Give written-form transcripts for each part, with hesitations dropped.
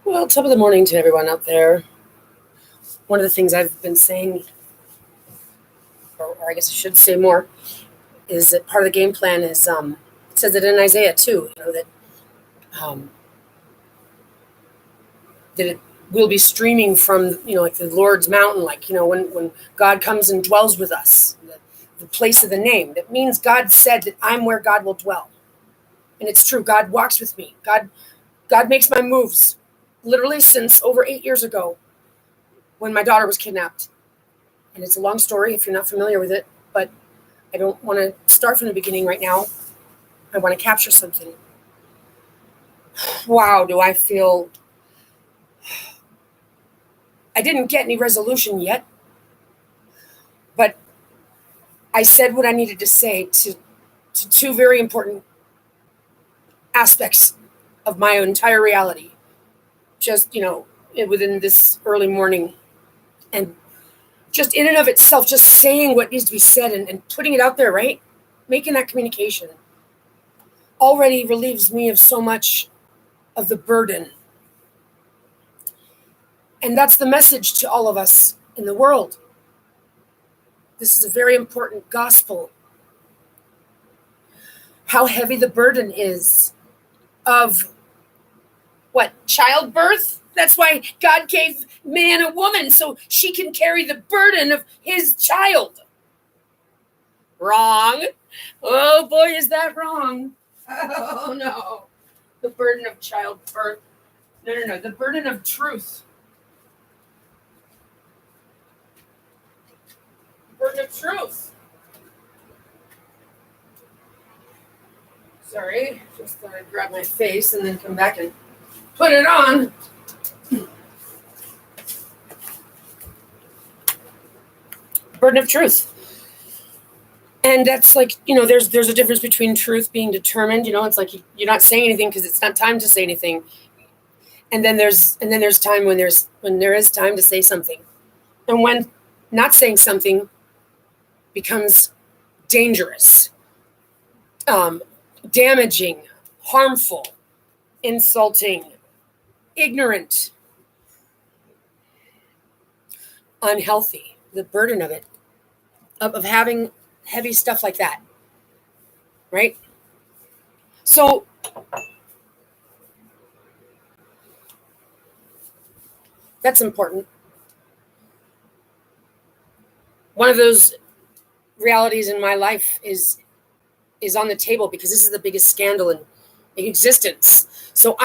Well, top of the morning to everyone out there. One of the things I've been saying, or I guess I should say more, is that part of the game plan is it says it in Isaiah too. Um, that it will be streaming from like the Lord's mountain, when God comes and dwells with us, the place of the name. That means God said that I'm where God will dwell, and it's true. God walks with me. God makes my moves. Literally since over 8 years ago when my daughter was kidnapped. And it's a long story if you're not familiar with it, but I don't want to start from the beginning right now. I want to capture something. Wow, do I feel... I didn't get any resolution yet, but I said what I needed to say to two very important aspects of my entire reality. Just, within this early morning, and just in and of itself, just saying what needs to be said and putting it out there, right? Making that communication already relieves me of so much of the burden. And that's the message to all of us in the world. This is a very important gospel. How heavy the burden is of what? Childbirth? That's why God gave man a woman, so she can carry the burden of his child. Wrong. Oh boy, is that wrong. Oh no. The burden of childbirth. No. The burden of truth. The burden of truth. Sorry, just thought I'd grab my face and then come back and put it on. Burden of truth. And that's there's a difference between truth being determined. It's like you're not saying anything because it's not time to say anything. And then there's time when there is time to say something. And when not saying something becomes dangerous, damaging, harmful, insulting, ignorant, unhealthy. The burden of it, of having heavy stuff like that, right? So that's important. One of those realities in my life is on the table because this is the biggest scandal in existence. So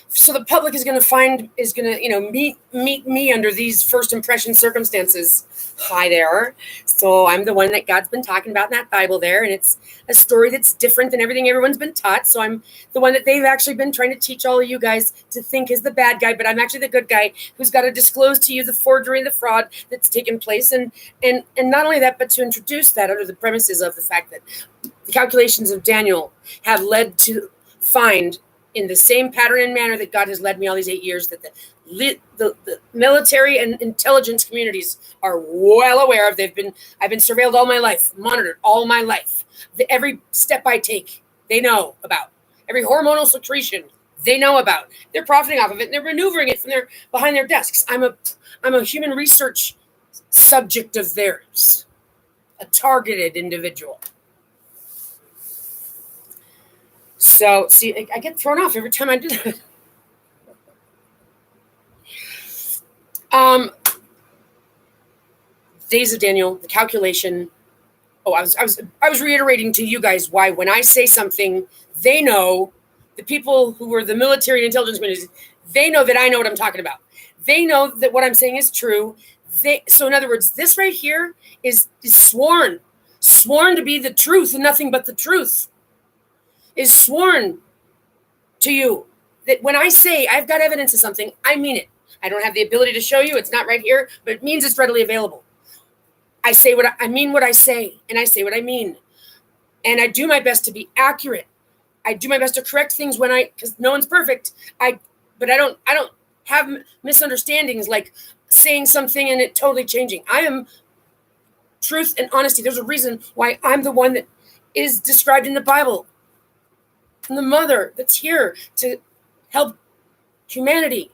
so the public is going to meet me under these first impression circumstances. Hi there. So I'm the one that God's been talking about in that Bible there, and it's a story that's different than everything everyone's been taught. So I'm the one that they've actually been trying to teach all of you guys to think is the bad guy, but I'm actually the good guy who's got to disclose to you the forgery and the fraud that's taken place, and not only that, but to introduce that under the premises of the fact that the calculations of Daniel have led to find in the same pattern and manner that God has led me all these 8 years, that the military and intelligence communities are well aware of. I've been surveilled all my life, monitored all my life. Every step I take, they know about. Every hormonal secretion, they know about. They're profiting off of it, and they're maneuvering it from behind their desks. I'm a human research subject of theirs, a targeted individual. So, see, I get thrown off every time I do that. Days of Daniel, the calculation. Oh, I was reiterating to you guys why when I say something, they know, the people who were the military and intelligence communities, they know that I know what I'm talking about. They know that what I'm saying is true. So in other words, this right here is sworn to be the truth and nothing but the truth. Is sworn to you that when I say I've got evidence of something, I mean it. I don't have the ability to show you. It's not right here, but it means it's readily available. I say what I mean, what I say, and I say what I mean. And I do my best to be accurate. I do my best to correct things because no one's perfect. But I don't have misunderstandings like saying something and it totally changing. I am truth and honesty. There's a reason why I'm the one that is described in the Bible. And the mother that's here to help humanity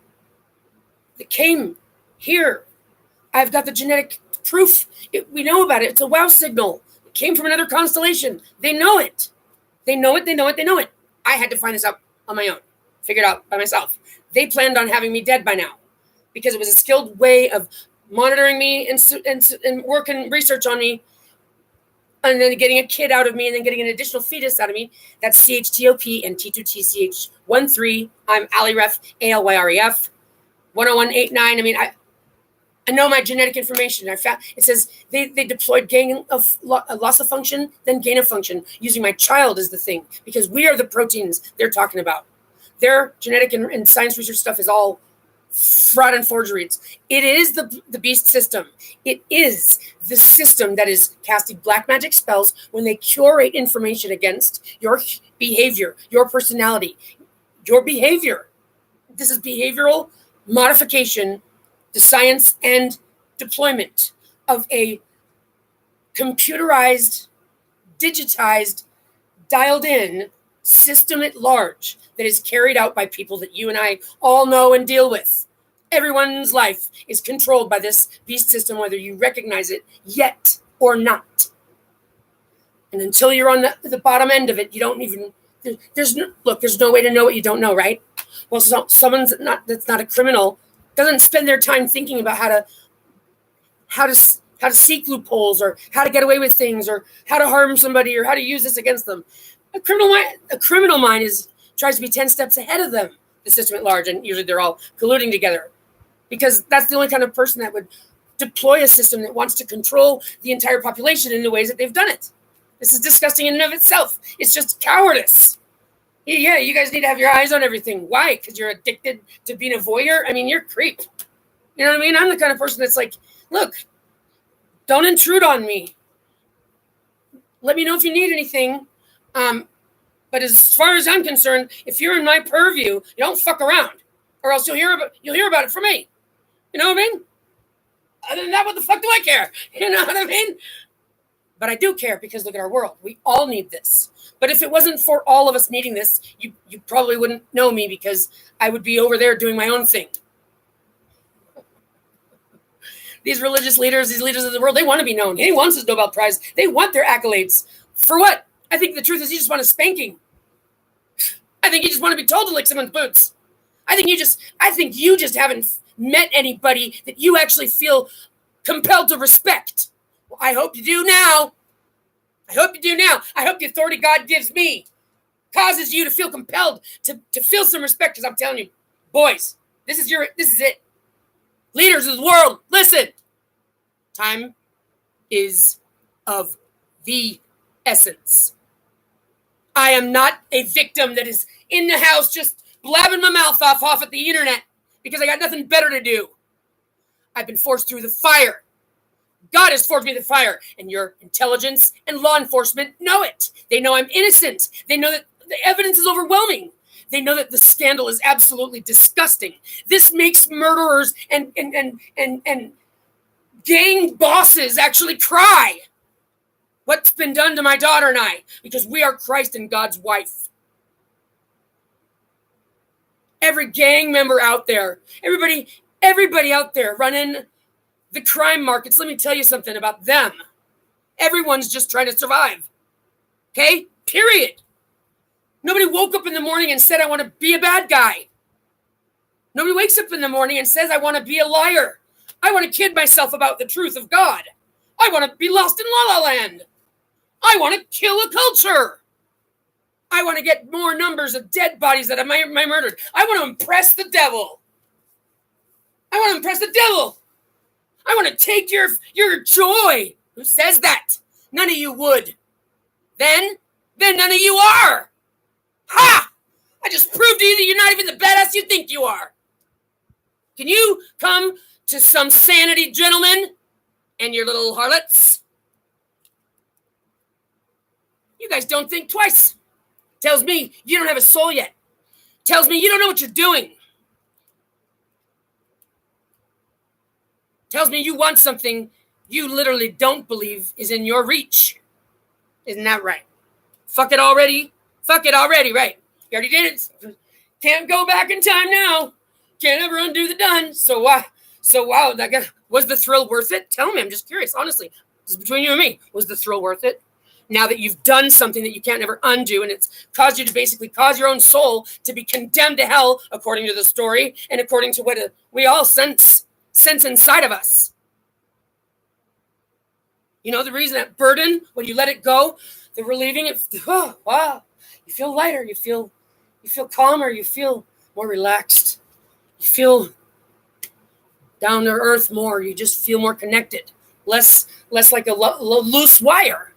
that came here. I've got the genetic proof. We know about it. It's a wow signal. It came from another constellation. They know it. They know it. I had to find this out on my own. Figure it out by myself. They planned on having me dead by now because it was a skilled way of monitoring me and working research on me, and then getting a kid out of me, and then getting an additional fetus out of me. That's CHTOP and T2TCH13. I'm Alyref, ALYREF, 10189. I mean, I know my genetic information. I found it says they deployed gain of loss of function, then gain of function, using my child as the thing, because we are the proteins they're talking about. Their genetic and science research stuff is all fraud and forgeries. It is the beast system. It is the system that is casting black magic spells when they curate information against your behavior, your personality, your behavior. This is behavioral modification, the science and deployment of a computerized, digitized, dialed in system at large that is carried out by people that you and I all know and deal with. Everyone's life is controlled by this beast system, whether you recognize it yet or not. And until you're on the bottom end of it, you don't even, there's no way to know what you don't know, right? Well, someone that's not a criminal doesn't spend their time thinking about how to seek loopholes, or how to get away with things, or how to harm somebody, or how to use this against them. A criminal mind tries to be 10 steps ahead of them, the system at large, and usually they're all colluding together, because that's the only kind of person that would deploy a system that wants to control the entire population in the ways that they've done it. This is disgusting in and of itself. It's just cowardice. Yeah, you guys need to have your eyes on everything. Why? Because you're addicted to being a voyeur? I mean, you're a creep. You know what I mean? I'm the kind of person that's like, look, don't intrude on me. Let me know if you need anything. But as far as I'm concerned, if you're in my purview, you don't fuck around, or else you'll hear about it from me. You know what I mean? Other than that, what the fuck do I care? You know what I mean? But I do care, because look at our world. We all need this. But if it wasn't for all of us needing this, you probably wouldn't know me, because I would be over there doing my own thing. These religious leaders, these leaders of the world, they want to be known. He wants his Nobel Prize. They want their accolades. For what? I think the truth is you just want a spanking. I think you just want to be told to lick someone's boots. I think you just haven't met anybody that you actually feel compelled to respect. Well, I hope you do now. I hope the authority God gives me causes you to feel compelled to feel some respect, because I'm telling you, boys, this is it. Leaders of the world, listen. Time is of the essence. I am not a victim that is in the house just blabbing my mouth off at the internet because I got nothing better to do. I've been forced through the fire. God has forced me through the fire, and your intelligence and law enforcement know it. They know I'm innocent. They know that the evidence is overwhelming. They know that the scandal is absolutely disgusting. This makes murderers and gang bosses actually cry. What's been done to my daughter and I, because we are Christ and God's wife. Every gang member out there, everybody out there running the crime markets, let me tell you something about them. Everyone's just trying to survive. Okay? Period. Nobody woke up in the morning and said, I want to be a bad guy. Nobody wakes up in the morning and says, I want to be a liar. I want to kid myself about the truth of God. I want to be lost in La La Land. I want to kill a culture. I want to get more numbers of dead bodies that I might murdered. I want to impress the devil. I want to impress the devil. I want to take your joy. Who says that? None of you would. Then none of you are. Ha! I just proved to you that you're not even the badass you think you are. Can you come to some sanity, gentlemen, and your little harlots? You guys don't think twice. Tells me you don't have a soul yet. Tells me you don't know what you're doing. Tells me you want something you literally don't believe is in your reach. Isn't that right? Fuck it already, right? You already did it. Can't go back in time now. Can't ever undo the done. So why? So wow, was the thrill worth it? Tell me. I'm just curious. Honestly, this is between you and me. Was the thrill worth it? Now that you've done something that you can't never undo, and it's caused you to basically cause your own soul to be condemned to hell, according to the story, and according to what we all sense inside of us. You know, the reason that burden, when you let it go, the relieving it, oh, wow, you feel lighter, you feel calmer, you feel more relaxed, you feel down to earth more, you just feel more connected, less like a loose wire.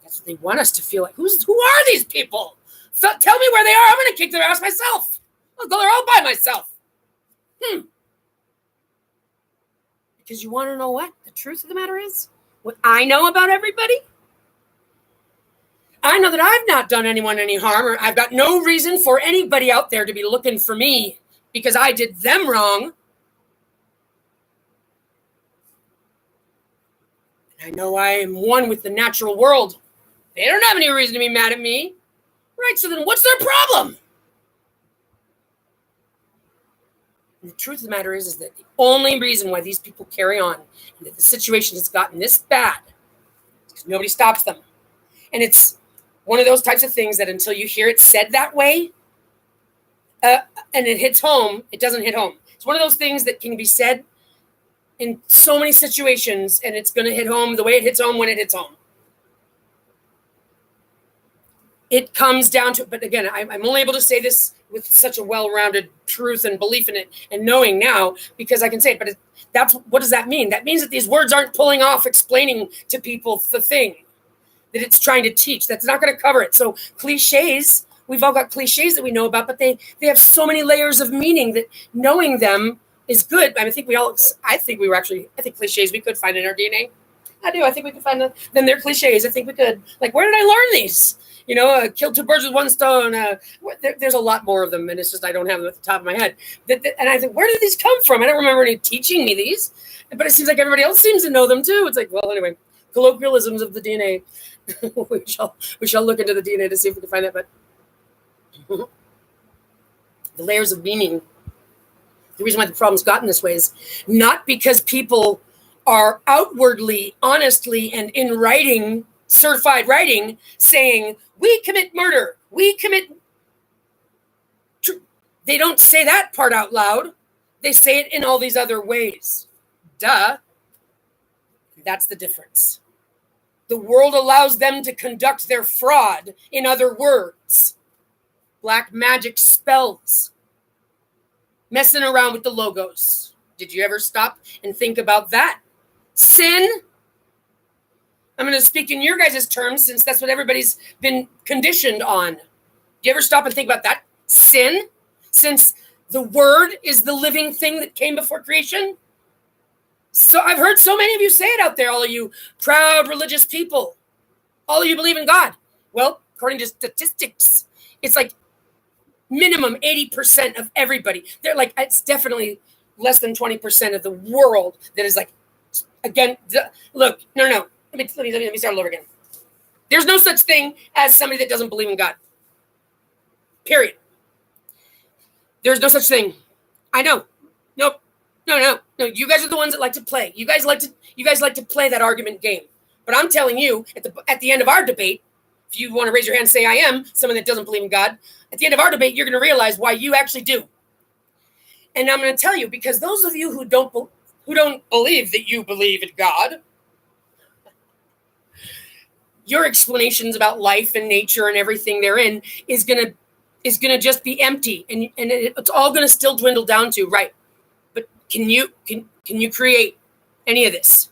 That's what they want us to feel like. Who are these people? Tell me where they are. I'm going to kick their ass myself. I'll go there all by myself. Because you want to know what the truth of the matter is? What I know about everybody? I know that I've not done anyone any harm, or I've got no reason for anybody out there to be looking for me because I did them wrong. I know I am one with the natural world. They don't have any reason to be mad at me. Right, so then what's their problem? And the truth of the matter is that the only reason why these people carry on and that the situation has gotten this bad is because nobody stops them. And it's one of those types of things that until you hear it said that way, and it hits home, it doesn't hit home. It's one of those things that can be said in so many situations, and it's going to hit home the way it hits home when it hits home. It comes down to, but again, I'm only able to say this with such a well-rounded truth and belief in it and knowing now because I can say it, but what does that mean? That means that these words aren't pulling off explaining to people the thing that it's trying to teach. That's not going to cover it. So cliches, we've all got cliches that we know about, but they have so many layers of meaning that knowing them is good. I think cliches we could find in our DNA. I do. I think we could find them. Then they're cliches. I think we could. Like, where did I learn these? You know, kill two birds with one stone. There's a lot more of them, and it's just I don't have them at the top of my head. And I think, where did these come from? I don't remember any teaching me these, but it seems like everybody else seems to know them too. It's like, well, anyway, colloquialisms of the DNA. we shall look into the DNA to see if we can find that. But the layers of meaning. The reason why the problem's gotten this way is not because people are outwardly, honestly, and in writing, certified writing, saying, we commit murder, we commit... They don't say that part out loud. They say it in all these other ways. Duh. That's the difference. The world allows them to conduct their fraud in other words. Black magic spells. Messing around with the logos. Did you ever stop and think about that? Sin? I'm going to speak in your guys' terms since that's what everybody's been conditioned on. Do you ever stop and think about that? Sin? Since the word is the living thing that came before creation? So I've heard so many of you say it out there, all of you proud religious people. All of you believe in God. Well, according to statistics, it's like minimum 80% of everybody. They're like, it's definitely less than 20% of the world that is like, again, look, no. Let me start all over again. There's no such thing as somebody that doesn't believe in God. Period. There's no such thing. I know. Nope. No. You guys are the ones that like to play. You guys like to play that argument game. But I'm telling you, at the end of our debate, if you want to raise your hand and say I am someone that doesn't believe in God, at the end of our debate, you're going to realize why you actually do. And I'm going to tell you, because those of you who don't believe that you believe in God, your explanations about life and nature and everything therein is going to just be empty, and it's all going to still dwindle down to right. But can you create any of this?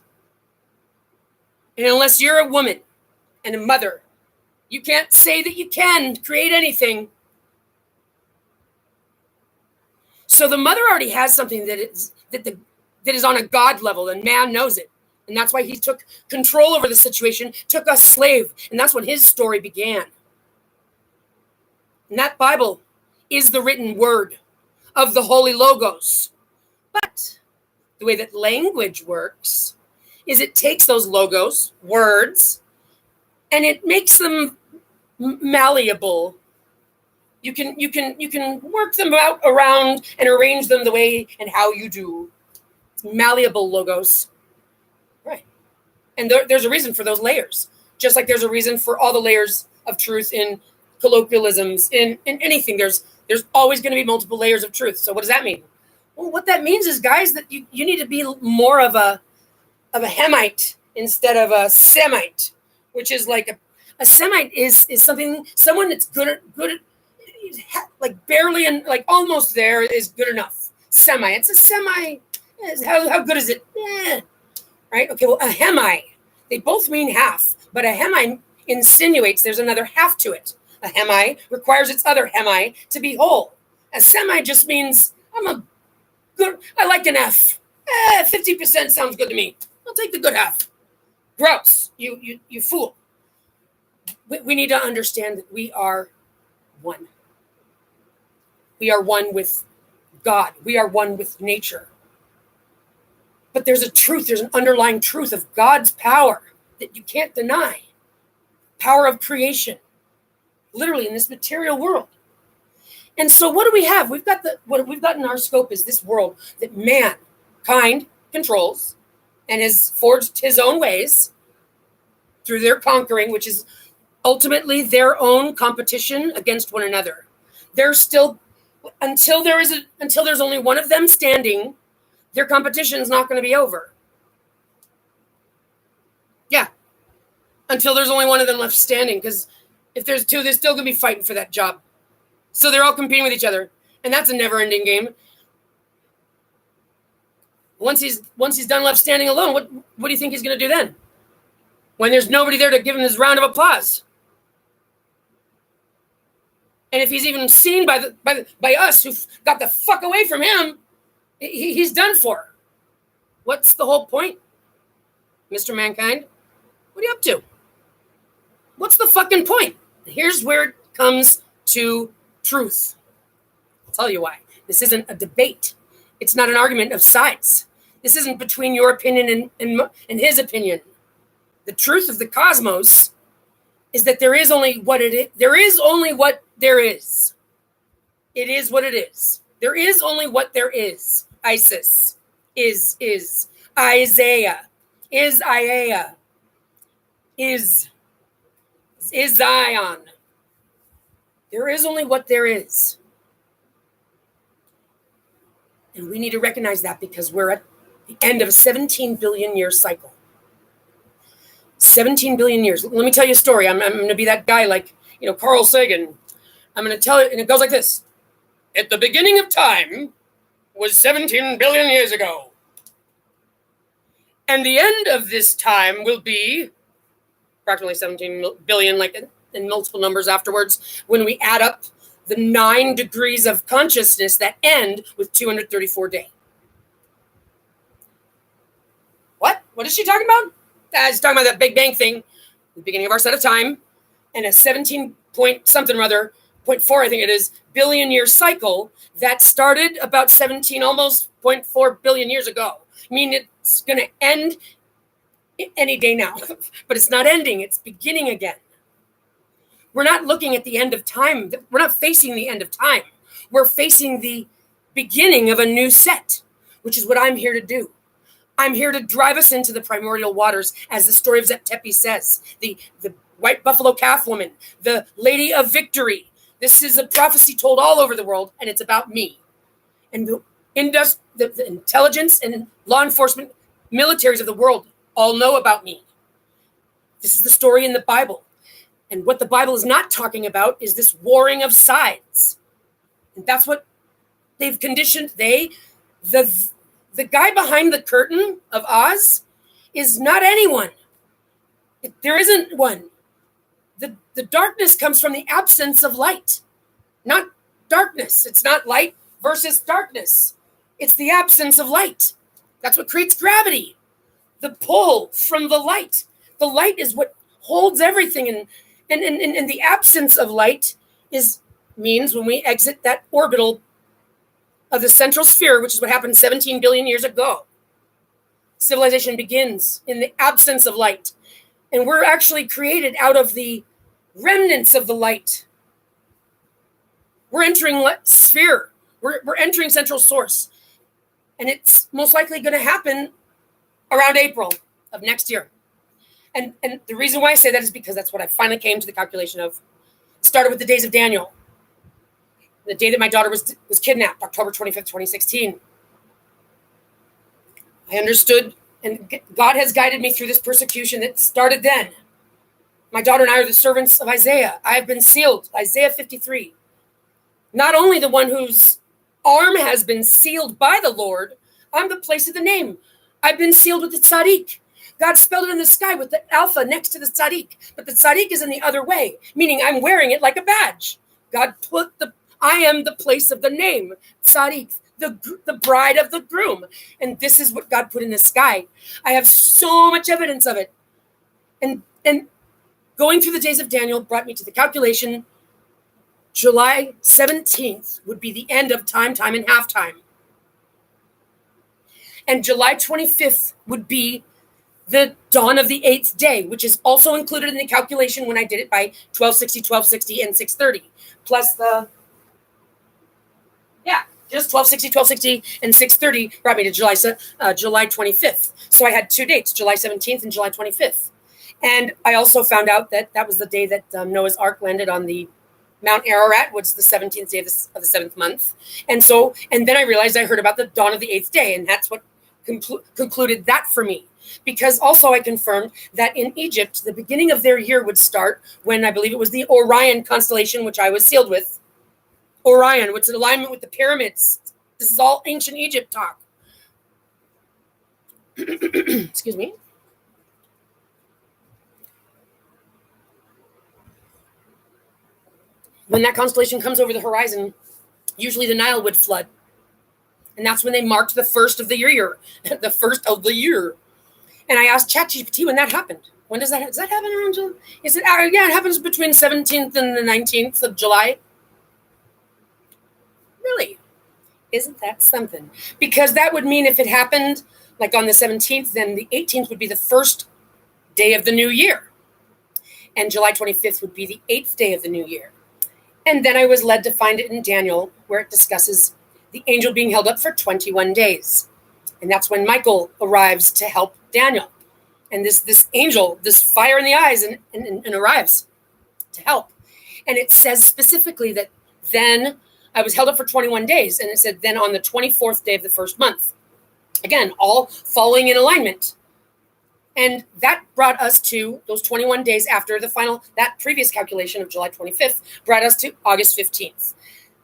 And unless you're a woman and a mother, you can't say that you can create anything. So the mother already has something that is on a God level, and man knows it. And that's why he took control over the situation, took us slave. And that's when his story began. And that Bible is the written word of the Holy Logos. But the way that language works is it takes those logos, words, and it makes them malleable You can work them out around and arrange them the way and how you do. It's malleable, logos. Right. And there's a reason for those layers. Just like there's a reason for all the layers of truth in colloquialisms, in anything. There's always going to be multiple layers of truth. So what does that mean? Well, what that means is, guys, that you need to be more of a Hemite instead of a Semite, which is like a Semite is someone that's good at like barely and like almost there is good enough. Semi. It's a semi. How good is it? Right? Okay, well, a hemi. They both mean half, but a hemi insinuates there's another half to it. A hemi requires its other hemi to be whole. A semi just means I like an F. 50% sounds good to me. I'll take the good half. Gross. You fool. We need to understand that we are one. We are one with God. We are one with nature. But there's a truth, there's an underlying truth of God's power that you can't deny. Power of creation, literally in this material world. And so what do we have? What we've got in our scope is this world that mankind controls and has forged his own ways through their conquering, which is ultimately their own competition against one another. They're still, until there's only one of them standing, their competition is not going to be over. Yeah. Until there's only one of them left standing, because if there's two, they're still going to be fighting for that job. So they're all competing with each other, and that's a never-ending game. Once he's done left standing alone, what do you think he's going to do then? When there's nobody there to give him his round of applause. And if he's even seen by us who got the fuck away from him, he's done for. What's the whole point, Mr. Mankind? What are you up to? What's the fucking point? Here's where it comes to truth. I'll tell you why. This isn't a debate. It's not an argument of sides. This isn't between your opinion and his opinion. The truth of the cosmos is that there is only what it is. There is only what there is. It is what it is. There is only what there is. Isis is Isaiah is Iea is Zion. There is only what there is. And we need to recognize that because we're at the end of a 17 billion year cycle. 17 billion years. Let me tell you a story. I'm going to be that guy like, Carl Sagan. I'm going to tell it, and it goes like this. At the beginning of time was 17 billion years ago. And the end of this time will be approximately 17 billion, like in multiple numbers afterwards, when we add up the 9 degrees of consciousness that end with 234 days. What? What is she talking about? She's talking about that Big Bang thing, the beginning of our set of time, and a 17 point something or other, 0.4, I think it is, billion year cycle that started about 17, almost 0.4 billion years ago. I mean, it's going to end any day now, but it's not ending. It's beginning again. We're not looking at the end of time. We're not facing the end of time. We're facing the beginning of a new set, which is what I'm here to do. I'm here to drive us into the primordial waters, as the story of Zep Tepi says. The white buffalo calf woman, the lady of victory. This is a prophecy told all over the world, and it's about me. And the intelligence and law enforcement militaries of the world all know about me. This is the story in the Bible. And what the Bible is not talking about is this warring of sides. And that's what they've conditioned. The guy behind the curtain of Oz is not anyone. There isn't one. The darkness comes from the absence of light, not darkness. It's not light versus darkness. It's the absence of light. That's what creates gravity. The pull from the light. The light is what holds everything. And the absence of light means when we exit that orbital of the central sphere, which is what happened 17 billion years ago. Civilization begins in the absence of light. And we're actually created out of the remnants of the light. We're entering sphere. We're entering central source. And it's most likely going to happen around April of next year. And the reason why I say that is because that's what I finally came to the calculation of. It started with the days of Daniel. The day that my daughter was kidnapped, October 25th, 2016. I understood, and God has guided me through this persecution that started then. My daughter and I are the servants of Isaiah. I have been sealed, Isaiah 53. Not only the one whose arm has been sealed by the Lord, I'm the place of the name. I've been sealed with the tzaddik. God spelled it in the sky with the alpha next to the tzaddik, but the tzaddik is in the other way, meaning I'm wearing it like a badge. God put I am the place of the name, tzaddik, the bride of the groom. And this is what God put in the sky. I have so much evidence of it. And going through the days of Daniel brought me to the calculation. July 17th would be the end of time and halftime. And July 25th would be the dawn of the 8th day, which is also included in the calculation when I did it by 1260, and 630. Plus just 1260, and 630 brought me to July 25th. So I had 2 dates, July 17th and July 25th. And I also found out that was the day that Noah's Ark landed on the Mount Ararat, which is the 17th day of the 7th month. And then I realized I heard about the dawn of the 8th day, and that's what concluded that for me. Because also I confirmed that in Egypt, the beginning of their year would start when I believe it was the Orion constellation, which I was sealed with. Orion, which is in alignment with the pyramids. This is all ancient Egypt talk. Excuse me. When that constellation comes over the horizon, usually the Nile would flood. And that's when they marked the first of the year. The first of the year. And I asked ChatGPT when that happened. When does that happen around July? Is it? Yeah, it happens between 17th and the 19th of July. Really? Isn't that something? Because that would mean if it happened like on the 17th, then the 18th would be the first day of the new year. And July 25th would be the 8th day of the new year. And then I was led to find it in Daniel, where it discusses the angel being held up for 21 days. And that's when Michael arrives to help Daniel. And this angel, this fire in the eyes, and arrives to help. And it says specifically that then I was held up for 21 days. And it said then on the 24th day of the first month. Again, all following in alignment. And that brought us to those 21 days after that previous calculation of July 25th brought us to August 15th.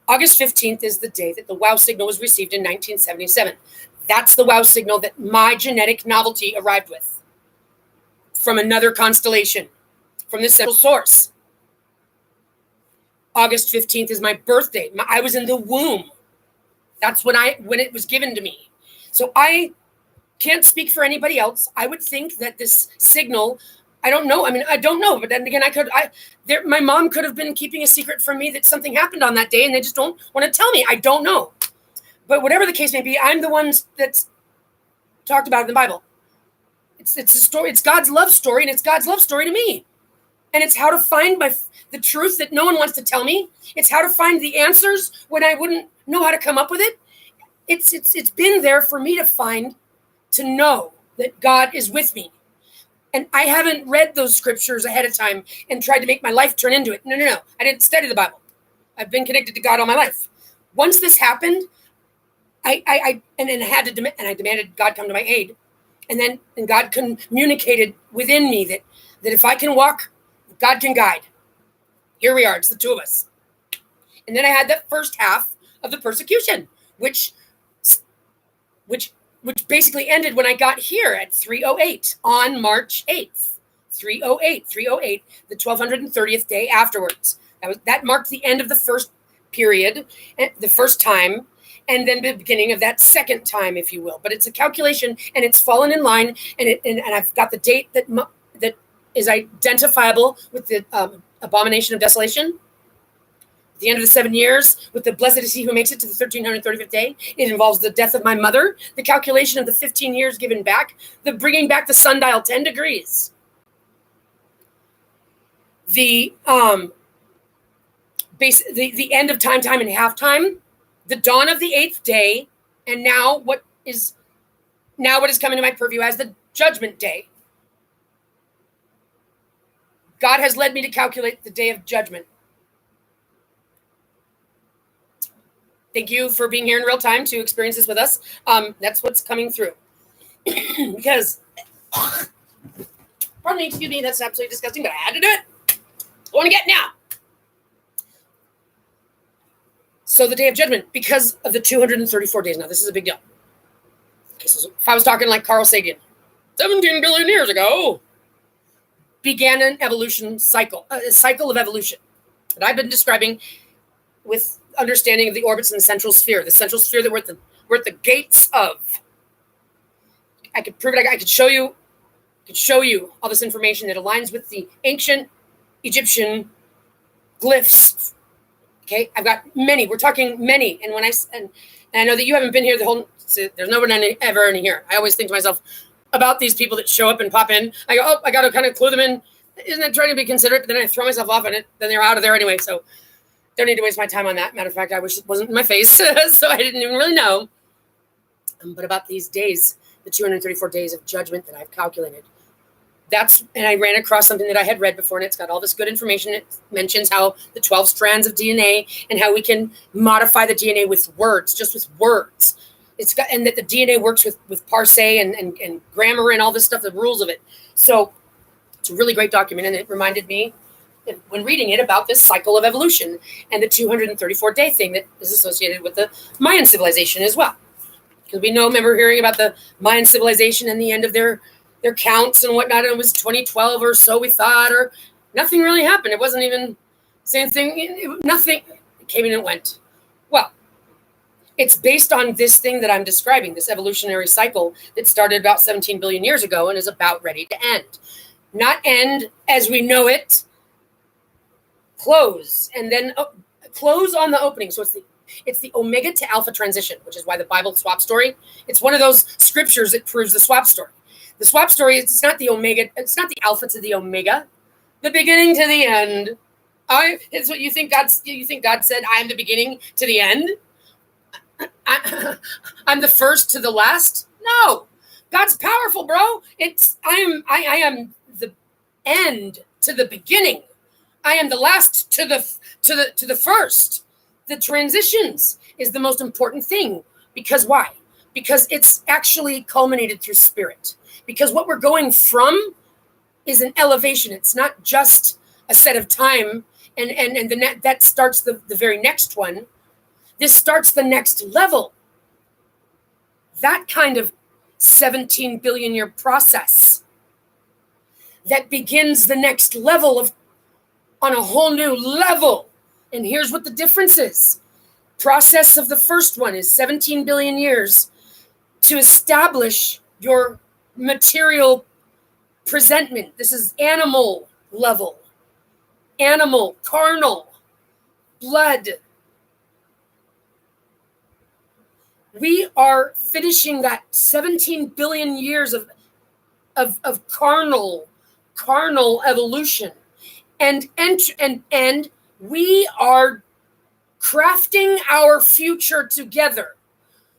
August 15th is the day that the WOW signal was received in 1977. That's the WOW signal that my genetic novelty arrived with from another constellation, from this central source. August 15th is my birthday. I was in the womb. That's when it was given to me. So I can't speak for anybody else. I would think that this signal, I don't know. I mean, I don't know. But then again, my mom could have been keeping a secret from me that something happened on that day and they just don't want to tell me. I don't know. But whatever the case may be, I'm the one that's talked about in the Bible. It's a story. It's God's love story, and it's God's love story to me. And it's how to find the truth that no one wants to tell me. It's how to find the answers when I wouldn't know how to come up with it. It's been there for me to find, to know that God is with me. And I haven't read those scriptures ahead of time and tried to make my life turn into it. No. I didn't study the Bible. I've been connected to God all my life. Once this happened, I demanded God come to my aid. And God communicated within me that if I can walk, God can guide. Here we are. It's the two of us. And then I had that first half of the persecution, which basically ended when I got here at 3:08 on March 8th. 3:08, the 1230th day afterwards. That marked the end of the first period, the first time, and then the beginning of that second time, if you will. But it's a calculation, and it's fallen in line, and I've got the date that is identifiable with the abomination of desolation. At the end of the 7 years, with the blessed is he who makes it to the 1335th day. It involves the death of my mother, the calculation of the 15 years given back, the bringing back the sundial 10 degrees. The the end of time and halftime, the dawn of the 8th day, and now what is coming to my purview as the judgment day. God has led me to calculate the day of judgment. Thank you for being here in real time to experience this with us. That's what's coming through. Because, pardon me, excuse me, that's absolutely disgusting, but I had to do it. I want to get now. So the day of judgment, because of the 234 days. Now, this is a big deal. Okay, so if I was talking like Carl Sagan, 17 billion years ago, began an evolution cycle, a cycle of evolution that I've been describing with understanding of the orbits in the central sphere that we're at the gates of. I could prove it. I could show you all this information that aligns with the ancient Egyptian glyphs. Okay, I've got many. We're talking many, and and I know that you haven't been here the whole. So there's no one ever in here. I always think to myself about these people that show up and pop in. I go, oh, I got to kind of clue them in. Isn't it trying to be considerate? But then I throw myself off on it. Then they're out of there anyway. So don't need to waste my time on that. Matter of fact, I wish it wasn't in my face, so I didn't even really know. But about these days, the 234 days of judgment that I've calculated. And I ran across something that I had read before, and it's got all this good information. It mentions how the 12 strands of DNA and how we can modify the DNA with words, just with words. And that the DNA works with parse and grammar and all this stuff, the rules of it. So it's a really great document, and it reminded me when reading it about this cycle of evolution and the 234-day thing that is associated with the Mayan civilization as well. Because we remember hearing about the Mayan civilization and the end of their counts and whatnot. And it was 2012 or so, we thought, or nothing really happened. It wasn't even same thing. Nothing. It came in and went. Well, it's based on this thing that I'm describing, this evolutionary cycle that started about 17 billion years ago and is about ready to end. Not end as we know it, close, and then close on the opening. So it's the omega to alpha transition, which is why the Bible swap story, it's one of those scriptures that proves the swap story. The swap story, it's not the omega, it's not the alpha to the omega, the beginning to the end. It's what you think God said, I am the beginning to the end. I'm the first to the last. No, God's powerful, bro. I am the end to the beginning. I am the last to the first. The transitions is the most important thing. Because why? Because it's actually culminated through spirit. Because what we're going from is an elevation. It's not just a set of time and that starts the very next one. This starts the next level. That kind of 17 billion year process that begins the next level on a whole new level. And here's what the difference is. Process of the first one is 17 billion years to establish your material presentment. This is animal level, animal, carnal, blood. We are finishing that 17 billion years of carnal evolution, and we are crafting our future together,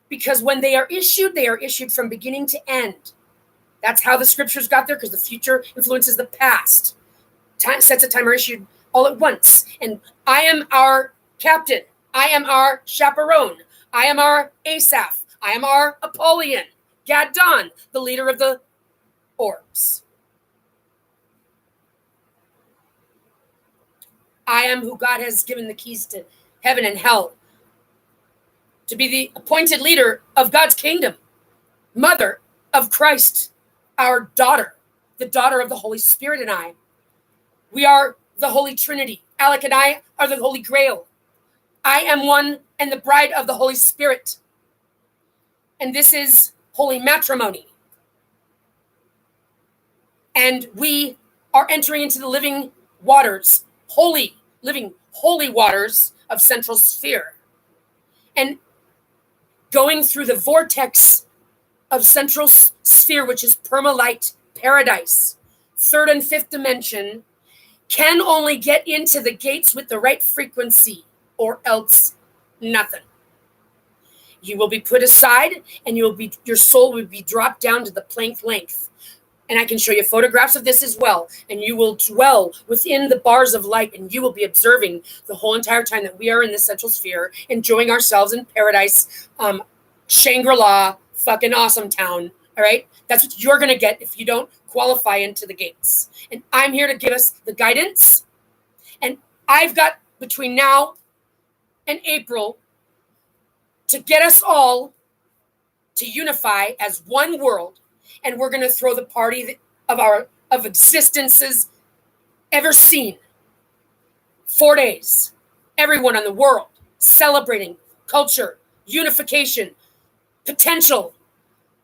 because when they are issued from beginning to end. That's how the scriptures got there, because the future influences the past. Sets of time are issued all at once. And I am our captain. I am our chaperone. I am our Asaph. I am our Apollyon. Gadon, the leader of the orbs. I am who God has given the keys to heaven and hell, to be the appointed leader of God's kingdom, mother of Christ, our daughter, the daughter of the Holy Spirit and I. We are the Holy Trinity. Alec and I are the Holy Grail. I am one and the bride of the Holy Spirit. And this is holy matrimony. And we are entering into the living waters, living holy waters of central sphere. And going through the vortex of central sphere, which is permalite paradise, third and fifth dimension, can only get into the gates with the right frequency, or else nothing. You will be put aside, and your soul will be dropped down to the Planck length. And I can show you photographs of this as well. And you will dwell within the bars of light, and you will be observing the whole entire time that we are in the central sphere, enjoying ourselves in paradise, Shangri-La, fucking awesome town. All right? That's what you're going to get if you don't qualify into the gates. And I'm here to give us the guidance. And I've got between now and April to get us all to unify as one world. And we're going to throw the party of existences ever seen. 4 days. Everyone in the world celebrating culture, unification, potential,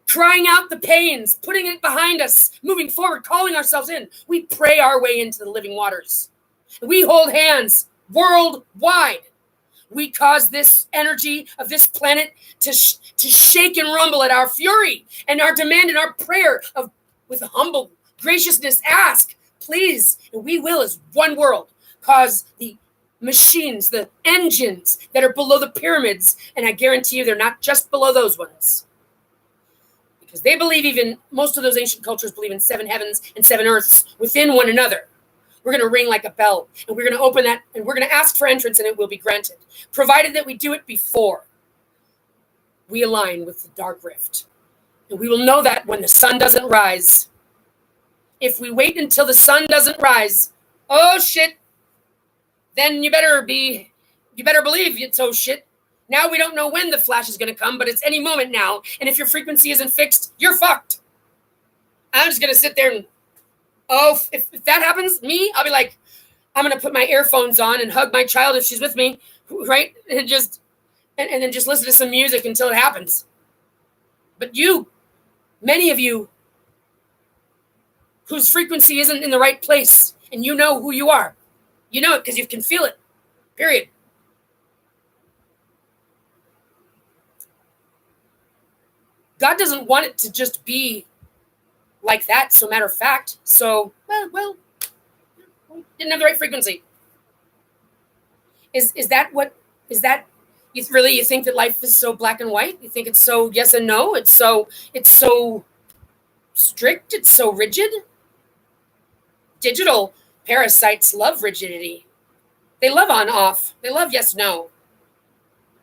crying out the pains, putting it behind us, moving forward, calling ourselves in. We pray our way into the living waters. We hold hands worldwide. We cause this energy of this planet to shake and rumble at our fury and our demand and our prayer of, with humble graciousness, ask, please, and we will as one world cause the machines, the engines that are below the pyramids, and I guarantee you they're not just below those ones. Because they believe, even most of those ancient cultures believe in 7 heavens and 7 earths within one another. We're going to ring like a bell, and we're going to open that, and we're going to ask for entrance, and it will be granted, provided that we do it before we align with the dark rift. And we will know that when the sun doesn't rise. If we wait until the sun doesn't rise, oh shit, then you better believe it's oh shit. Now we don't know when the flash is going to come, but it's any moment now. And if your frequency isn't fixed, you're fucked. I'm just going to sit there and, if that happens, I'll be like, I'm going to put my earphones on and hug my child if she's with me, right? And then just listen to some music until it happens. But many of you, whose frequency isn't in the right place, and you know who you are. You know it because you can feel it, period. God doesn't want it to just be like that, so matter of fact. So, well, didn't have the right frequency. Is that you think that life is so black and white? You think it's so yes and no? It's so strict, it's so rigid? Digital parasites love rigidity. They love on off. They love yes no.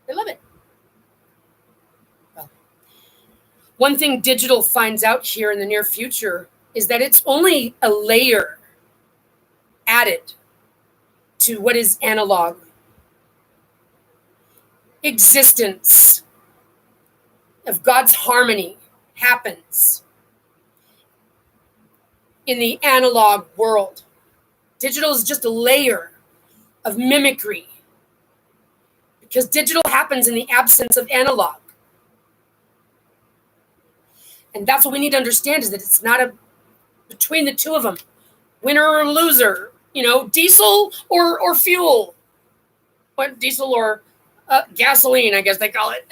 They love it. One thing digital finds out here in the near future is that it's only a layer added to what is analog. Existence of God's harmony happens in the analog world. Digital is just a layer of mimicry because digital happens in the absence of analog. And that's what we need to understand, is that it's not between the two of them, winner or loser, diesel or fuel. What, diesel or gasoline, I guess they call it.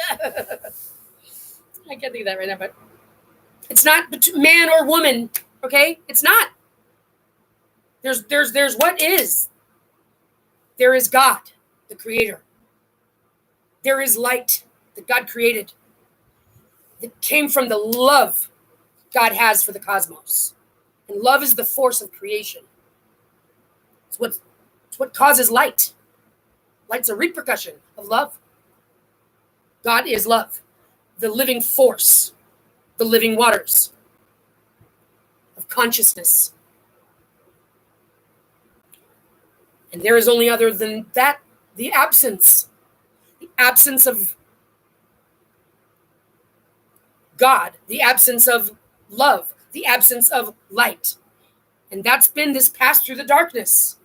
I can't think of that right now, but it's not man or woman, okay? It's not. There's what is. There is God, the creator. There is light that God created, that came from the love God has for the cosmos. And love is the force of creation. It's what causes light. Light's a repercussion of love. God is love, the living force, the living waters of consciousness. And there is only other than that, the absence of God, the absence of love, the absence of light. And that's been this pass through the darkness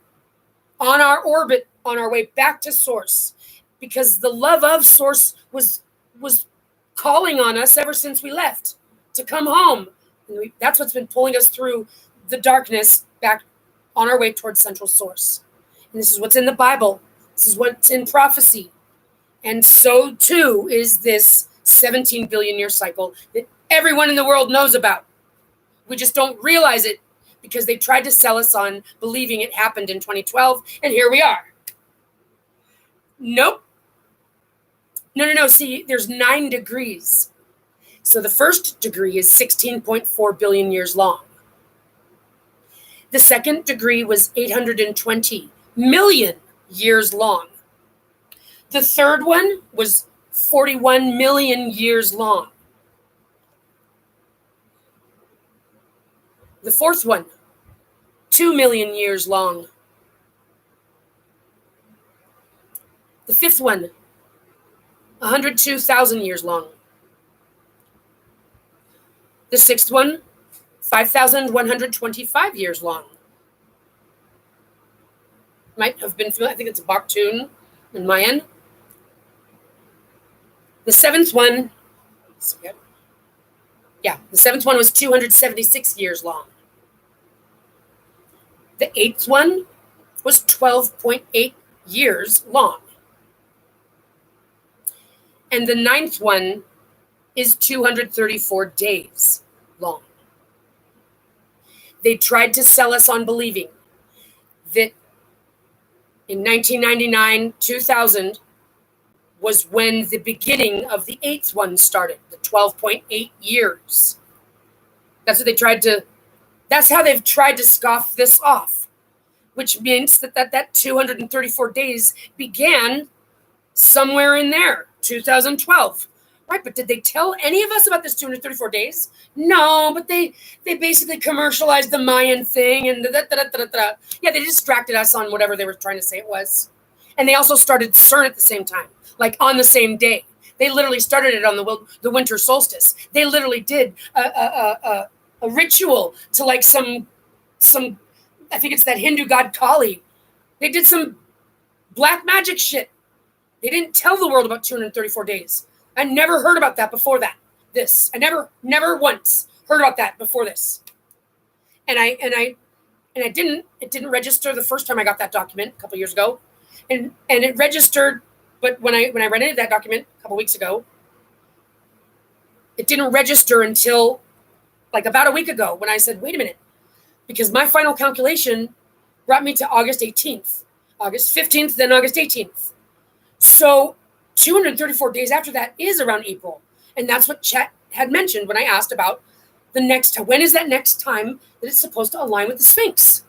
on our orbit, on our way back to source, because the love of source was calling on us ever since we left to come home. And that's what's been pulling us through the darkness back on our way towards central source. And this is what's in the Bible. This is what's in prophecy. And so too is this 17 billion year cycle that everyone in the world knows about. We just don't realize it because they tried to sell us on believing it happened in 2012, and here we are. Nope. No. See, there's 9 degrees. So the first degree is 16.4 billion years long. The second degree was 820 million years long. The third one was 41 million years long. The fourth one, 2 million years long. The fifth one, 102,000 years long. The sixth one, 5,125 years long. Might have been familiar. I think it's a Baktun in Mayan. The seventh one, the seventh one was 276 years long. The eighth one was 12.8 years long. And the ninth one is 234 days long. They tried to sell us on believing that in 1999, 2000 was when the beginning of the eighth one started, the 12.8 years. That's how they've tried to scoff this off, which means that 234 days began somewhere in there, 2012. Right, but did they tell any of us about this 234 days? No, but they basically commercialized the Mayan thing and yeah, they distracted us on whatever they were trying to say it was. And they also started CERN at the same time, like on the same day. They literally started it on the winter solstice. They literally did a ritual to like some I think it's that Hindu god Kali. They did some black magic shit. They didn't tell the world about 234 days. I never heard about that before that. I never once heard about that before this. And it didn't register the first time I got that document a couple years ago. And it registered, but when I read into that document a couple weeks ago, it didn't register until like about a week ago when I said, wait a minute, because my final calculation brought me to August 18th, August 15th, then August 18th. So 234 days after that is around April. And that's what Chet had mentioned when I asked about when is that next time that it's supposed to align with the Sphinx?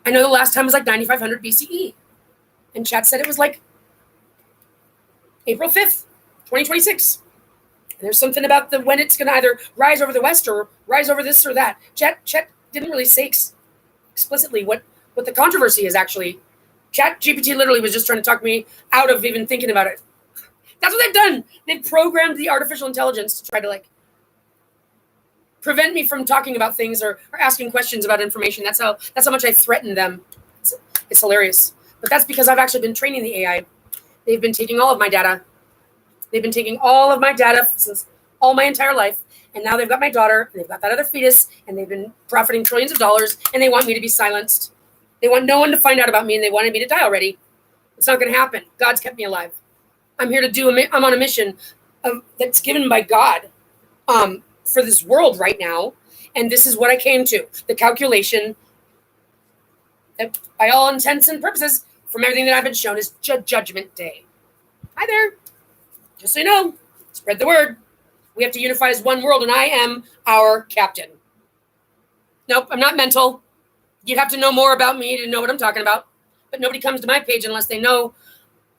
I know the last time was like 9500 BCE. And Chet said it was like April 5th, 2026. And there's something about when it's going to either rise over the west or rise over this or that. Chet didn't really say explicitly what the controversy is actually. ChatGPT literally was just trying to talk me out of even thinking about it. That's what they've done. They've programmed the artificial intelligence to try to like prevent me from talking about things or asking questions about information. That's how much I threaten them. It's hilarious. But that's because I've actually been training the AI. They've been taking all of my data. They've been taking all of my data since all my entire life. And now they've got my daughter, and they've got that other fetus, and they've been profiting trillions of dollars, and they want me to be silenced. They want no one to find out about me, and they wanted me to die already. It's not going to happen. God's kept me alive. I'm here to I'm on a mission that's given by God for this world right now. And this is what I came to. The calculation that by all intents and purposes, from everything that I've been shown, is Judgment Day. Hi there. Just so you know, spread the word. We have to unify as one world, and I am our captain. Nope, I'm not mental. You'd have to know more about me to know what I'm talking about. But nobody comes to my page unless they know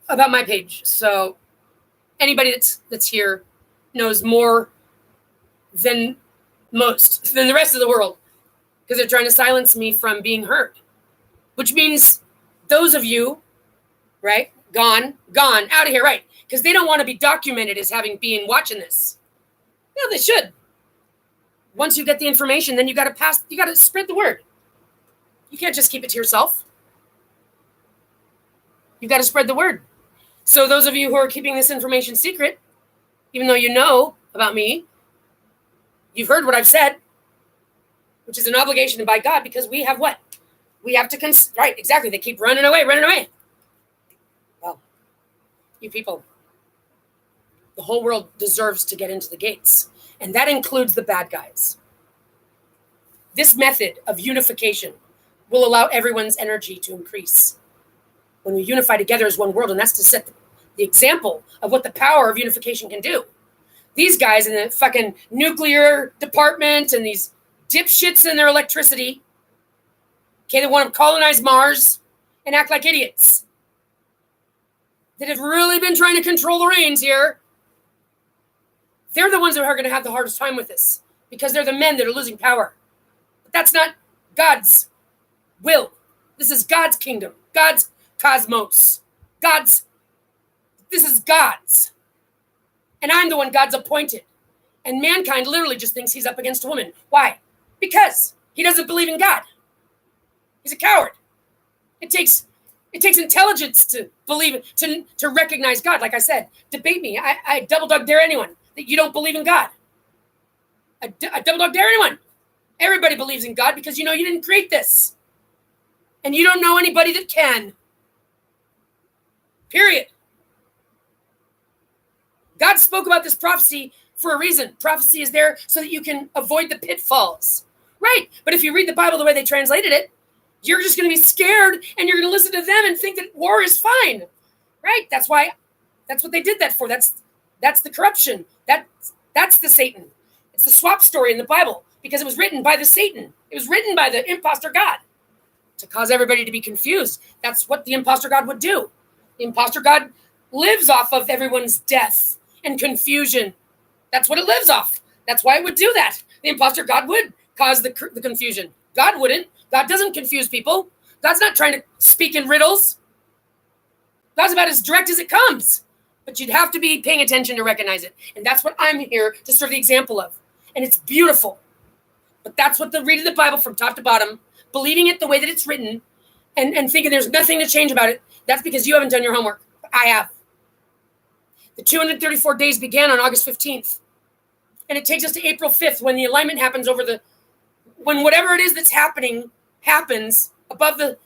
about my page. So anybody that's here knows more than the rest of the world, because they're trying to silence me from being heard. Which means those of you, right, gone, out of here, right? Because they don't want to be documented as having been watching this. No, they should. Once you get the information, then you got to spread the word. You can't just keep it to yourself. You've got to spread the word. So those of you who are keeping this information secret, even though you know about me, you've heard what I've said, which is an obligation by God, because we have what? We have to, right, exactly. They keep running away. Well, you people, the whole world deserves to get into the gates. And that includes the bad guys. This method of unification will allow everyone's energy to increase. When we unify together as one world, and that's to set the example of what the power of unification can do. These guys in the fucking nuclear department and these dipshits in their electricity, okay, they want to colonize Mars and act like idiots that have really been trying to control the reins here. They're the ones that are going to have the hardest time with this because they're the men that are losing power. But that's not God's will. This is God's kingdom, God's cosmos, this is God's. And I'm the one God's appointed. And mankind literally just thinks he's up against a woman. Why? Because he doesn't believe in God. He's a coward. It takes intelligence to believe it, to recognize God. Like I said, debate me. I double dog dare anyone that you don't believe in God. I double dog dare anyone. Everybody believes in God because you know you didn't create this. And you don't know anybody that can. Period. God spoke about this prophecy for a reason. Prophecy is there so that you can avoid the pitfalls. Right. But if you read the Bible the way they translated it, you're just going to be scared and you're going to listen to them and think that war is fine. Right. That's what they did that for. That's the corruption. That's the Satan. It's the swap story in the Bible because it was written by the Satan. It was written by the imposter God to cause everybody to be confused. That's what the imposter God would do. The imposter God lives off of everyone's death and confusion. That's what it lives off. That's why it would do that. The imposter God would cause the confusion. God wouldn't. God doesn't confuse people. God's not trying to speak in riddles. God's about as direct as it comes. But you'd have to be paying attention to recognize it. And that's what I'm here to serve the example of. And it's beautiful. But that's what the reading the Bible from top to bottom, believing it the way that it's written, and thinking there's nothing to change about it, that's because you haven't done your homework. I have. The 234 days began on August 15th. And it takes us to April 5th when the alignment happens when whatever it is that's happening happens above the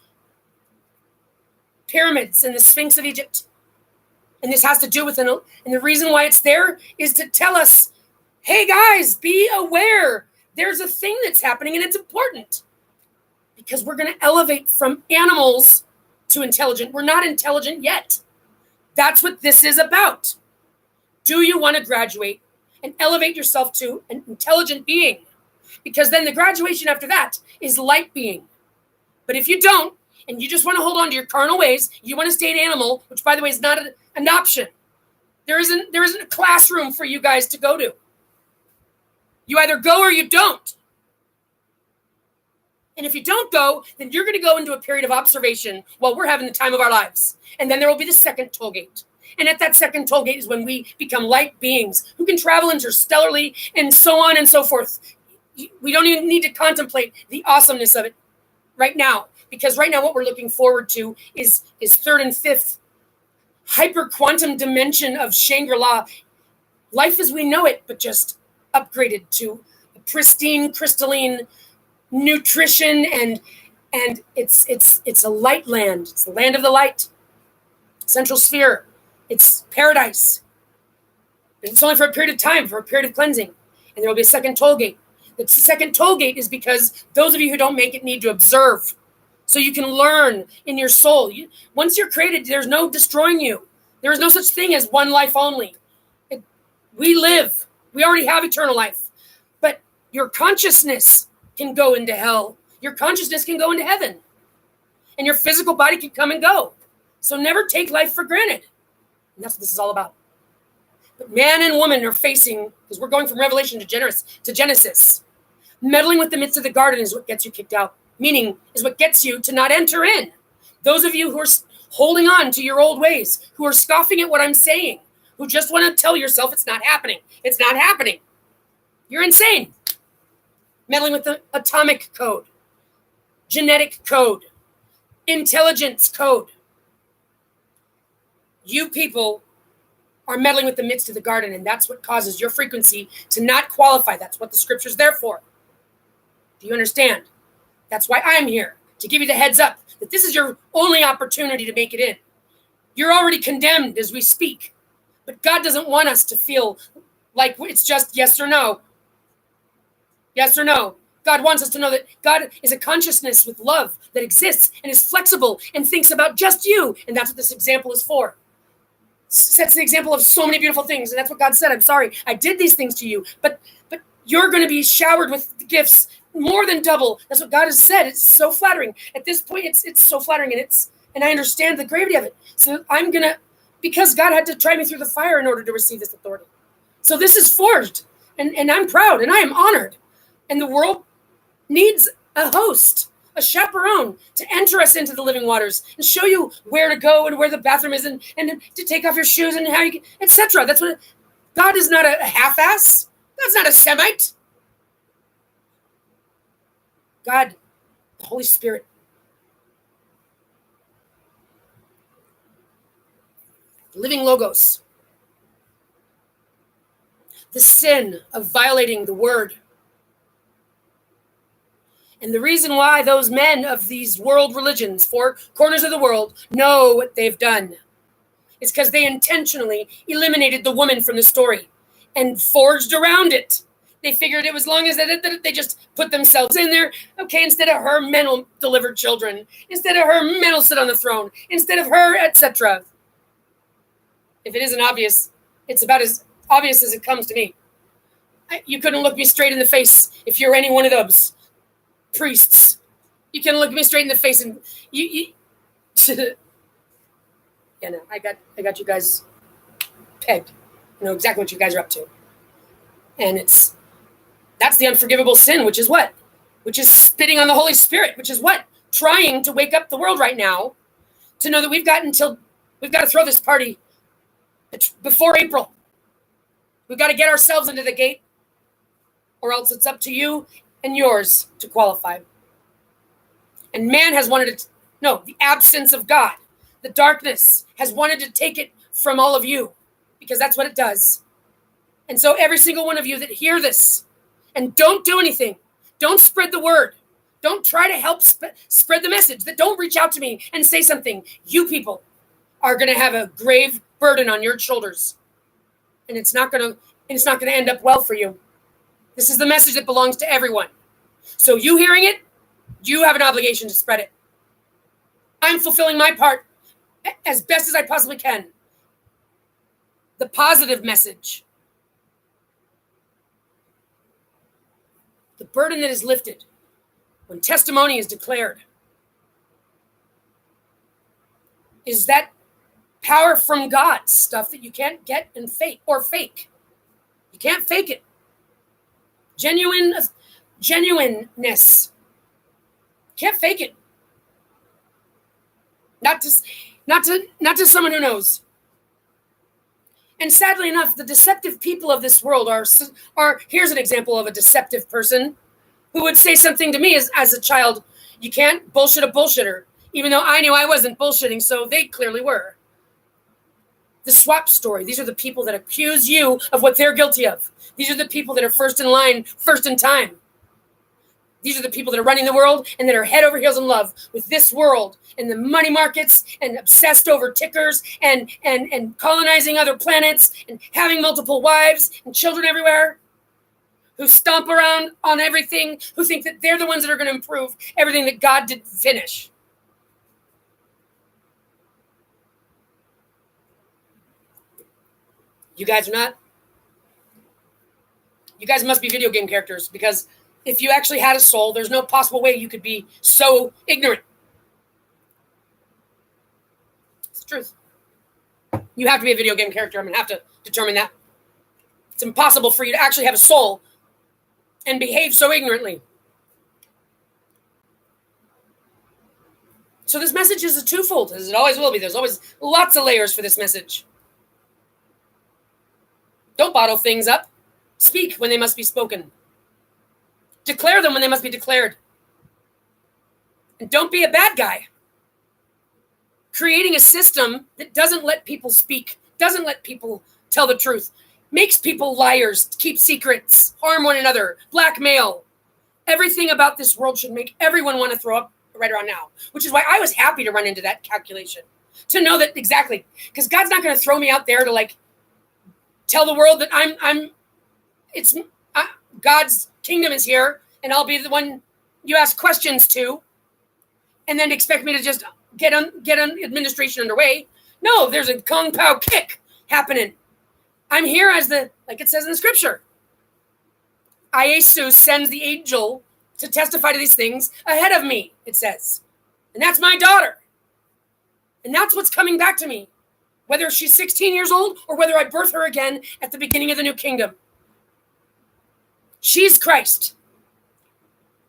pyramids and the Sphinx of Egypt. And this has to do with and the reason why it's there is to tell us, hey guys, be aware. There's a thing that's happening and it's important. Because we're going to elevate from animals to intelligent. We're not intelligent yet. That's what this is about. Do you want to graduate and elevate yourself to an intelligent being? Because then the graduation after that is light being. But if you don't, and you just want to hold on to your carnal ways, you want to stay an animal, which by the way is not an option. There isn't a classroom for you guys to go to. You either go or you don't. And if you don't go, then you're going to go into a period of observation while we're having the time of our lives. And then there will be the second toll gate. And at that second toll gate is when we become light beings who can travel interstellarly and so on and so forth. We don't even need to contemplate the awesomeness of it right now. Because right now what we're looking forward to is third and fifth hyper quantum dimension of Shangri-La. Life as we know it, but just upgraded to a pristine, crystalline nutrition and it's a light land. It's the land of the light. Central sphere. It's paradise. And it's only for a period of time, for a period of cleansing. And there will be a second toll gate. The second toll gate is because those of you who don't make it need to observe. So you can learn in your soul. Once you're created, there's no destroying you. There is no such thing as one life only. We live. We already have eternal life. But your consciousness can go into hell. Your consciousness can go into heaven. And your physical body can come and go. So never take life for granted. And that's what this is all about. But man and woman are facing, because we're going from Revelation to Genesis. Meddling with the midst of the garden is what gets you kicked out. Meaning is what gets you to not enter in. Those of you who are holding on to your old ways, who are scoffing at what I'm saying, who just want to tell yourself it's not happening. It's not happening. You're insane. Meddling with the atomic code, genetic code, intelligence code. You people are meddling with the midst of the garden, and that's what causes your frequency to not qualify. That's what the scripture's there for. Do you understand? That's why I'm here, to give you the heads up that this is your only opportunity to make it in. You're already condemned as we speak, but God doesn't want us to feel like it's just yes or no. Yes or no. God wants us to know that God is a consciousness with love that exists and is flexible and thinks about just you. And that's what this example is for. Sets the example of so many beautiful things. And that's what God said. I'm sorry, I did these things to you, but you're going to be showered with gifts more than double. That's what God has said. It's so flattering. At this point, it's so flattering, and I understand the gravity of it. So I'm going to, because God had to try me through the fire in order to receive this authority. So this is forged, and I'm proud, and I am honored. And the world needs a host, a chaperone to enter us into the living waters and show you where to go and where the bathroom is and to take off your shoes and how you, etc. That's what God is not a half-ass. God's not a Semite. God, the Holy Spirit, living logos, the sin of violating the word. And the reason why those men of these world religions, 4 corners of the world, know what they've done is because they intentionally eliminated the woman from the story and forged around it. They figured it was long as they just put themselves in there. Okay, instead of her, men will deliver children. Instead of her, men will sit on the throne. Instead of her, etc. If it isn't obvious, it's about as obvious as it comes to me. You couldn't look me straight in the face if you're any one of those priests. You can look me straight in the face and you yeah, no, I got you guys pegged. You know exactly what you guys are up to. And that's the unforgivable sin, which is what? Which is spitting on the Holy Spirit, which is what? Trying to wake up the world right now to know that we've got to throw this party before April. We've got to get ourselves into the gate, or else it's up to you and yours to qualify. And man has wanted the absence of God, the darkness, has wanted to take it from all of you, because that's what it does. And so every single one of you that hear this and don't do anything, don't spread the word, don't try to help spread the message, that don't reach out to me and say something, you people are going to have a grave burden on your shoulders. And it's not going to end up well for you. This is the message that belongs to everyone. So you hearing it, you have an obligation to spread it. I'm fulfilling my part as best as I possibly can. The positive message. The burden that is lifted when testimony is declared is that power from God stuff that you can't get and fake. You can't fake it. Genuineness. Can't fake it. Not to someone who knows. And sadly enough, the deceptive people of this world are here's an example of a deceptive person who would say something to me as a child, you can't bullshit a bullshitter, even though I knew I wasn't bullshitting, so they clearly were. The swap story. These are the people that accuse you of what they're guilty of. These are the people that are first in line, first in time. These are the people that are running the world and that are head over heels in love with this world and the money markets and obsessed over tickers and colonizing other planets and having multiple wives and children everywhere, who stomp around on everything, who think that they're the ones that are going to improve everything that God didn't finish. You guys are not. You guys must be video game characters, because if you actually had a soul, there's no possible way you could be so ignorant. It's the truth. You have to be a video game character. I'm going to have to determine that. It's impossible for you to actually have a soul and behave so ignorantly. So this message is a twofold, as it always will be. There's always lots of layers for this message. Don't bottle things up. Speak when they must be spoken. Declare them when they must be declared. And don't be a bad guy. Creating a system that doesn't let people speak, doesn't let people tell the truth, makes people liars, keep secrets, harm one another, blackmail. Everything about this world should make everyone want to throw up right around now, which is why I was happy to run into that calculation, to know that exactly, because God's not going to throw me out there to tell the world that God's kingdom is here and I'll be the one you ask questions to, and then expect me to just get on administration underway. No, there's a kung pao kick happening. I'm here as like it says in the scripture. Iesu sends the angel to testify to these things ahead of me, it says. And that's my daughter. And that's what's coming back to me, whether she's 16 years old or whether I birth her again at the beginning of the new kingdom. She's Christ.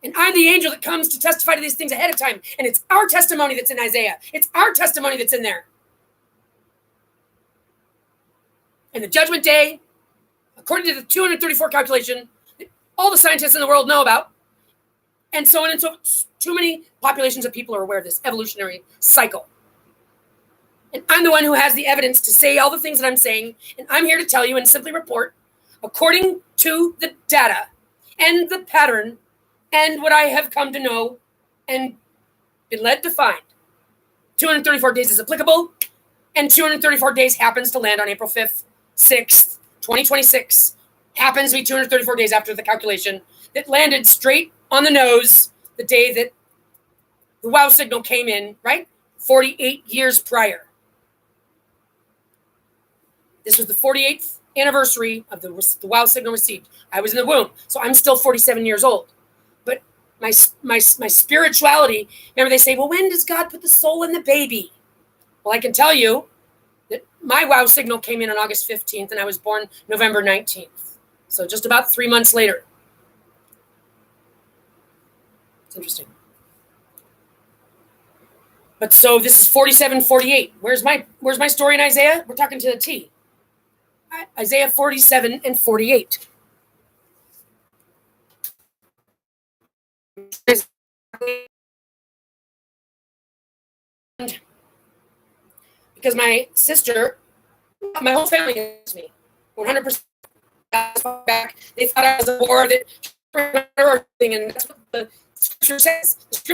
And I'm the angel that comes to testify to these things ahead of time. And it's our testimony that's in Isaiah. It's our testimony that's in there. And the judgment day, according to the 234 calculation, that all the scientists in the world know about, and so on and so too many populations of people are aware of this evolutionary cycle. And I'm the one who has the evidence to say all the things that I'm saying, and I'm here to tell you and simply report, according to the data and the pattern and what I have come to know and been led to find. 234 days is applicable, and 234 days happens to land on April 5th, 6th, 2026. Happens to be 234 days after the calculation that landed straight on the nose the day that the wow signal came in, right? 48 years prior. This was the 48th anniversary of the wow signal received. I was in the womb, so I'm still 47 years old. But my spirituality, remember they say, well, when does God put the soul in the baby? Well, I can tell you that my wow signal came in on August 15th, and I was born November 19th. So just about 3 months later. It's interesting. But so this is 47:48. Where's my story in Isaiah? We're talking to the T. Isaiah 47 and 48. Because my sister, my whole family hates me. 100% back. They thought I was a war that and that's what the scripture says. The scripture